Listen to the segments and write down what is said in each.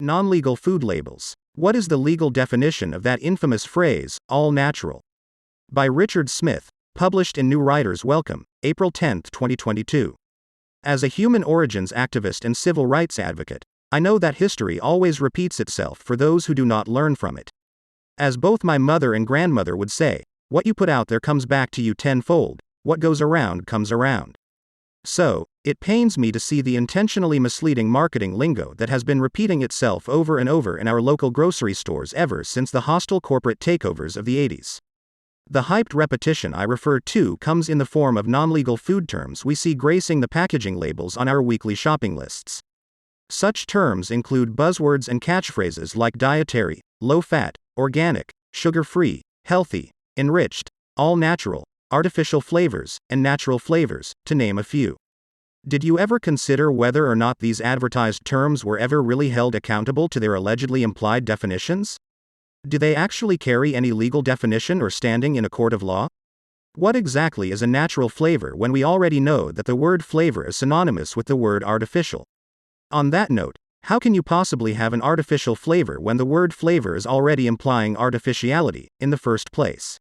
Non-legal food labels. What is the legal definition of that infamous phrase, all natural? By Richard Smith, published in New Writers Welcome, April 10, 2022. As a human origins activist and civil rights advocate, I know that history always repeats itself for those who do not learn from it. As both my mother and grandmother would say, what you put out there comes back to you tenfold, what goes around comes around. So, it pains me to see the intentionally misleading marketing lingo that has been repeating itself over and over in our local grocery stores ever since the hostile corporate takeovers of the 80s. The hyped repetition I refer to comes in the form of non-legal food terms we see gracing the packaging labels on our weekly shopping lists. Such terms include buzzwords and catchphrases like dietary, low-fat, organic, sugar-free, healthy, enriched, all-natural, artificial flavors, and natural flavors, to name a few. Did you ever consider whether or not these advertised terms were ever really held accountable to their allegedly implied definitions? Do they actually carry any legal definition or standing in a court of law? What exactly is a natural flavor when we already know that the word flavor is synonymous with the word artificial? On that note, how can you possibly have an artificial flavor when the word flavor is already implying artificiality, in the first place?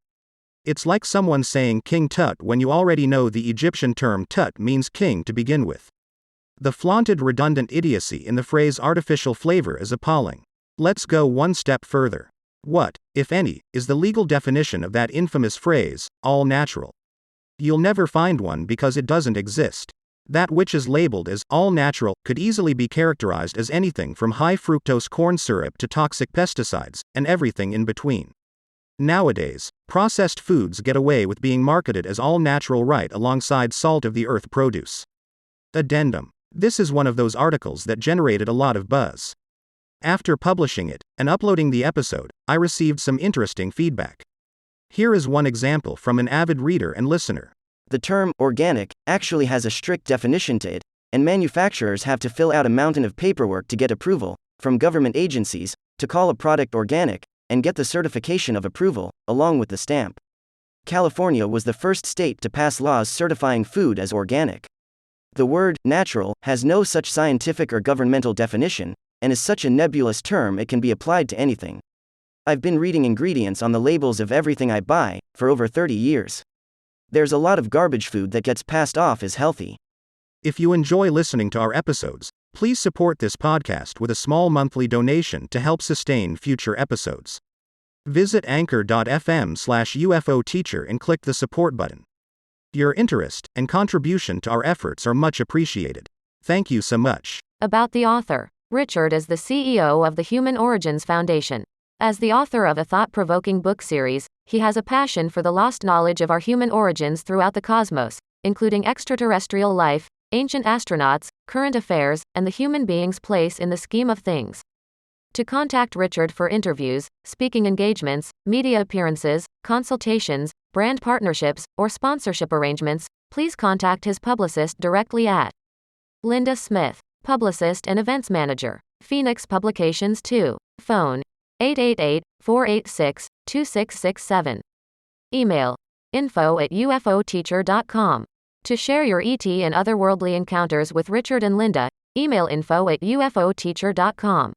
It's like someone saying King Tut when you already know the Egyptian term Tut means king to begin with. The flaunted redundant idiocy in the phrase artificial flavor is appalling. Let's go one step further. What, if any, is the legal definition of that infamous phrase, all natural? You'll never find one because it doesn't exist. That which is labeled as all natural could easily be characterized as anything from high fructose corn syrup to toxic pesticides, and everything in between. Nowadays, processed foods get away with being marketed as all natural right alongside salt of the earth produce. Addendum. This is one of those articles that generated a lot of buzz. After publishing it, and uploading the episode, I received some interesting feedback. Here is one example from an avid reader and listener. The term organic actually has a strict definition to it, and manufacturers have to fill out a mountain of paperwork to get approval from government agencies to call a product organic and get the certification of approval, along with the stamp. California was the first state to pass laws certifying food as organic. The word natural has no such scientific or governmental definition, and is such a nebulous term it can be applied to anything. I've been reading ingredients on the labels of everything I buy for over 30 years. There's a lot of garbage food that gets passed off as healthy. If you enjoy listening to our episodes, please support this podcast with a small monthly donation to help sustain future episodes. Visit anchor.fm/UFOteacher and click the support button. Your interest and contribution to our efforts are much appreciated. Thank you so much. About the author. Richard is the CEO of the Human Origins Foundation. As the author of a thought-provoking book series, he has a passion for the lost knowledge of our human origins throughout the cosmos, including extraterrestrial life, ancient astronauts, current affairs, and the human being's place in the scheme of things. To contact Richard for interviews, speaking engagements, media appearances, consultations, brand partnerships, or sponsorship arrangements, please contact his publicist directly at Linda Smith, Publicist and Events Manager, Phoenix Publications 2. Phone 888-486-2667. Email info@ufoteacher.com. To share your ET and otherworldly encounters with Richard and Linda, email info@ufoteacher.com.